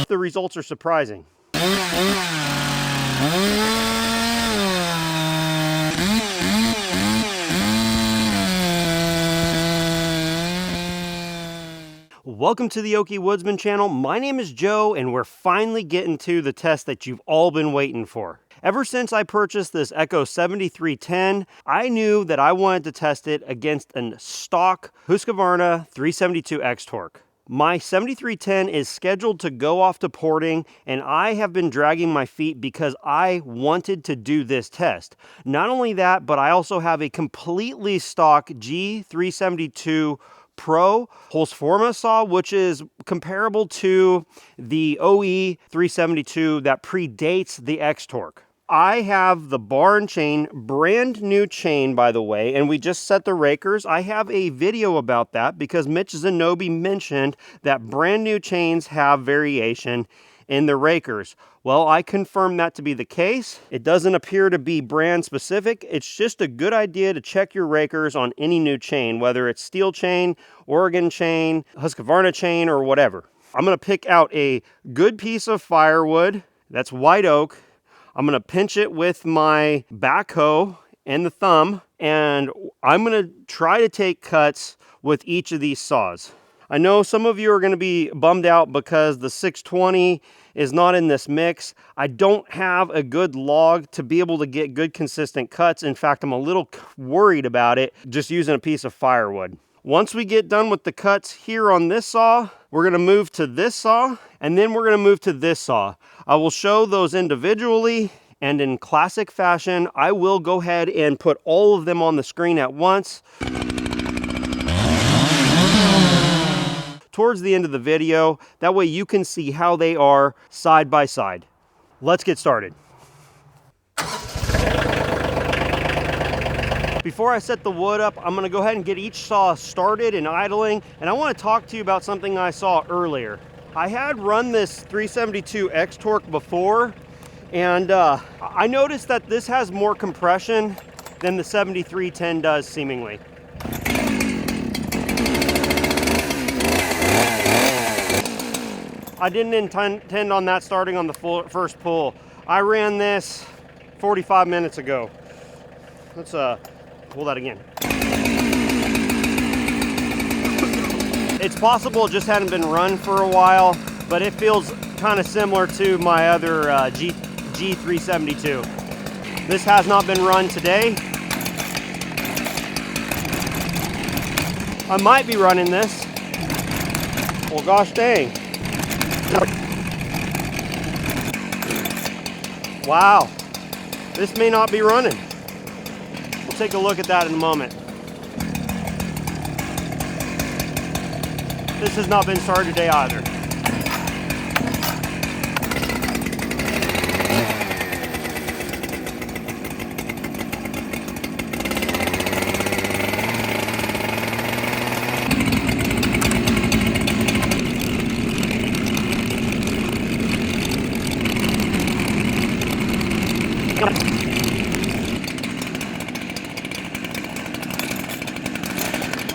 The results are surprising. Welcome to the Okie Woodsman channel. My name is Joe, and we're finally getting to the test that you've all been waiting for. Ever since I purchased this Echo 7310, I knew that I wanted to test it against a stock Husqvarna 372X torque. My 7310 is scheduled to go off to porting, and I have been dragging my feet because I wanted to do this test. Not only that, but I also have a completely stock G372 Pro Holzfforma saw, which is comparable to the OE 372 that predates the X-Torque. I have the bar and chain, brand new chain by the way, and we just set the rakers. I have a video about that because Mitch Zanobi mentioned that brand new chains have variation in the rakers. Well, I confirmed that to be the case. It doesn't appear to be brand specific. It's just a good idea to check your rakers on any new chain, whether it's steel chain, Oregon chain, Husqvarna chain, or whatever. I'm gonna pick out a good piece of firewood that's white oak. I'm gonna pinch it with my backhoe and the thumb, and I'm gonna try to take cuts with each of these saws. I know some of you are gonna be bummed out because the 620 is not in this mix. I don't have a good log to be able to get good consistent cuts. In fact, I'm a little worried about it just using a piece of firewood. Once we get done with the cuts here on this saw, we're gonna move to this saw, and then we're gonna move to this saw. I will show those individually, and in classic fashion, I will go ahead and put all of them on the screen at once. Towards the end of the video, that way you can see how they are side by side. Let's get started. Before I set the wood up, I'm gonna go ahead and get each saw started and idling, and I wanna talk to you about something I saw earlier. I had run this 372 X-Torque before, and I noticed that this has more compression than the 7310 does seemingly. I didn't intend on that starting on the first pull. I ran this 45 minutes ago. Let's pull that again. It's possible it just hadn't been run for a while, but it feels kind of similar to my other G372. This has not been run today. I might be running this. Well, gosh dang. Wow, this may not be running. We'll take a look at that in a moment. This has not been started today either.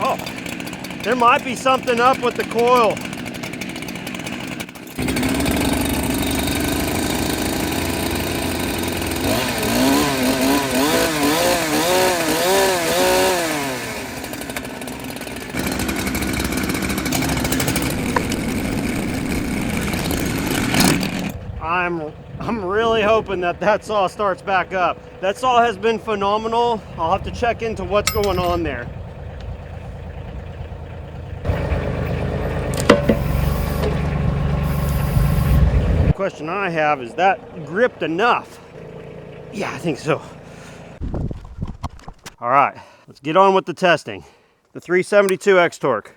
Oh, there might be something up with the coil. I'm really hoping that saw starts back up. That saw has been phenomenal. I'll have to check into what's going on there. The question I have is that gripped enough? Yeah, I think so. All right, let's get on with the testing. The 372 X-Torque.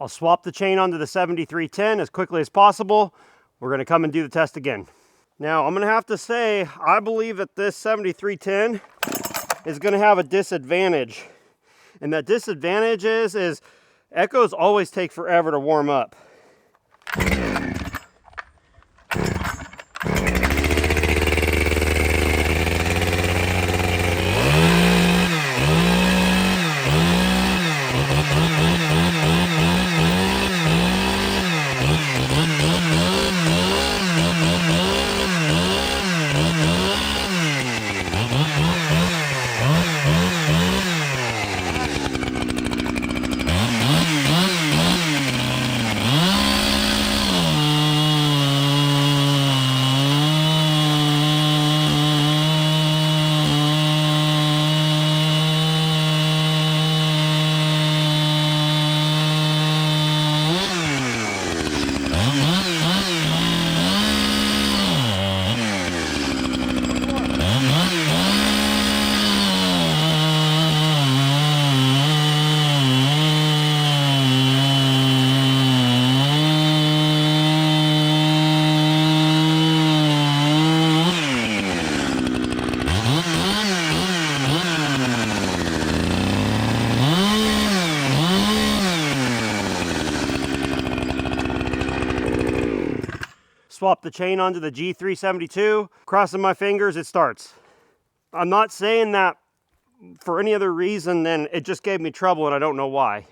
I'll swap the chain onto the 7310 as quickly as possible. We're going to come and do the test again. Now, I'm going to have to say, I believe that this 7310 is going to have a disadvantage. And that disadvantage is Echoes always take forever to warm up. Swap the chain onto the G372. Crossing my fingers, it starts. I'm not saying that for any other reason than it just gave me trouble and I don't know why.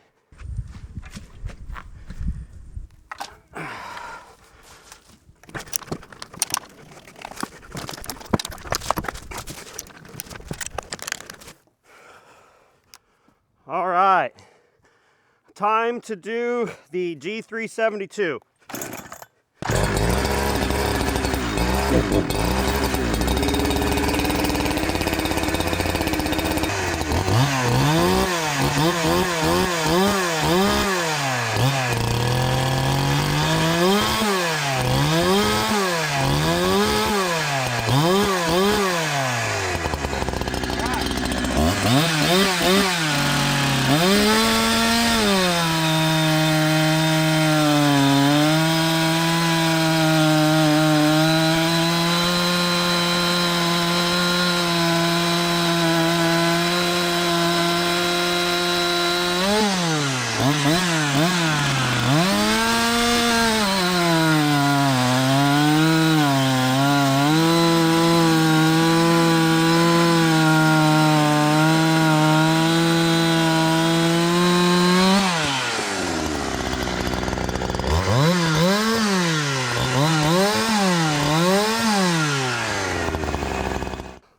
All right, time to do the G372.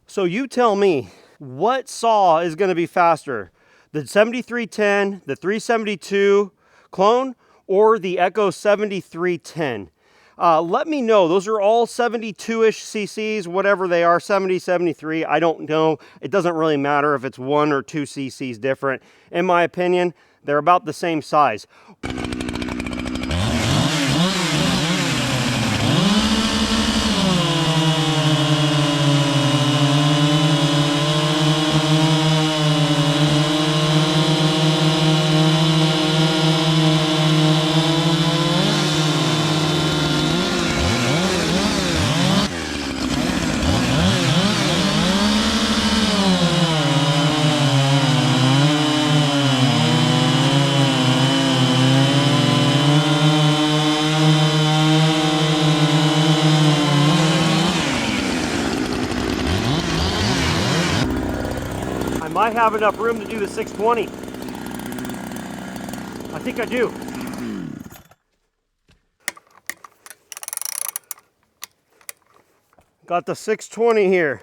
So you tell me, what saw is going to be faster? The 7310, the 372 clone, or the Echo 7310? Let me know. Those are all 72-ish cc's, whatever they are, 70, 73. I don't know. It doesn't really matter if it's 1 or 2 cc's different. In my opinion, they're about the same size. I might have enough room to do the 620. I think I do. Got the 620 here.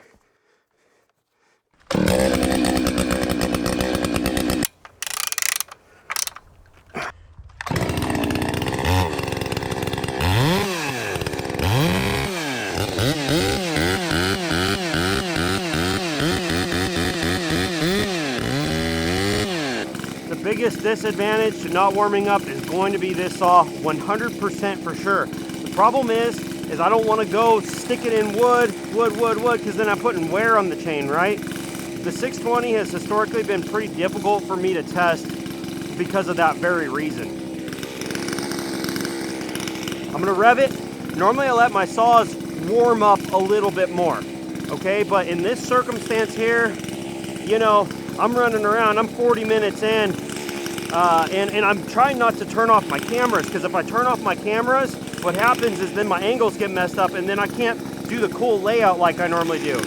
Biggest disadvantage to not warming up is going to be this saw, 100% for sure. The problem is I don't want to go stick it in wood, because then I'm putting wear on the chain, right? The 620 has historically been pretty difficult for me to test because of that very reason. I'm gonna rev it. Normally I let my saws warm up a little bit more, okay? But in this circumstance here, you know, I'm running around, I'm 40 minutes in, and I'm trying not to turn off my cameras, because if I turn off my cameras, what happens is then my angles get messed up and then I can't do the cool layout like I normally do.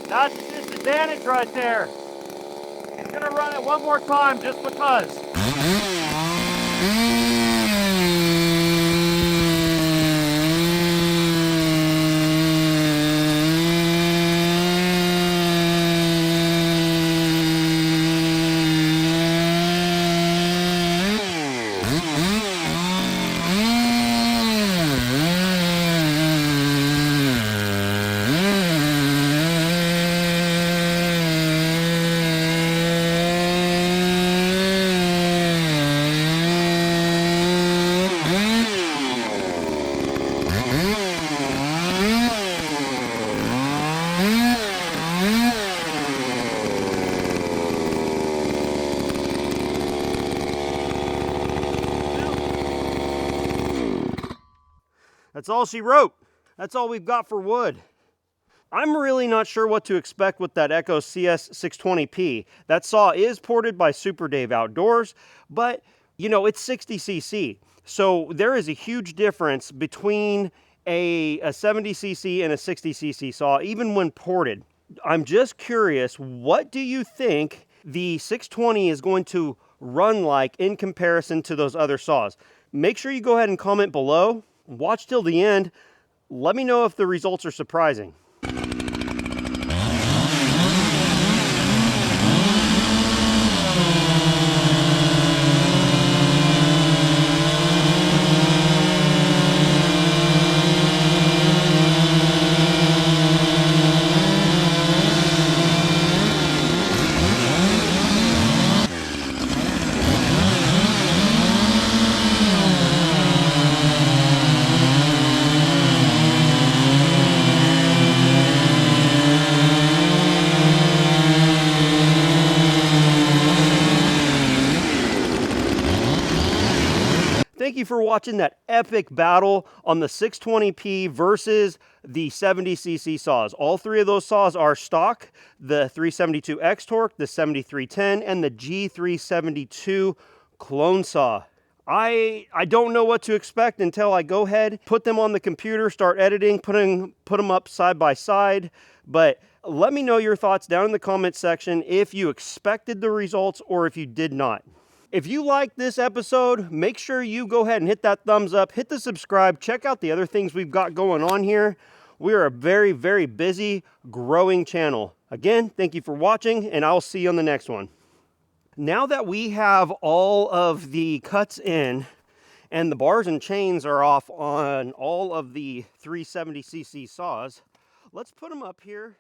That's a disadvantage right there. I'm gonna run it one more time just because. That's all she wrote. That's all we've got for wood. I'm really not sure what to expect with that Echo CS620P. That saw is ported by Super Dave Outdoors, but you know, it's 60cc. So there is a huge difference between a 70cc and a 60cc saw, even when ported. I'm just curious, what do you think the 620 is going to run like in comparison to those other saws? Make sure you go ahead and comment below. Watch till the end. Let me know if the results are surprising. Thank you for watching that epic battle on the 620P versus the 70cc saws. All three of those saws are stock: the 372X Torque, the 7310, and the G372 clone saw. I don't know what to expect until I go ahead, put them on the computer, start editing, put them up side by side. But let me know your thoughts down in the comments section if you expected the results or if you did not. If you liked this episode, make sure you go ahead and hit that thumbs up, hit the subscribe, check out the other things we've got going on here. We are a very, very busy, growing channel. Again, thank you for watching, and I'll see you on the next one. Now that we have all of the cuts in and the bars and chains are off on all of the 370cc saws, let's put them up here.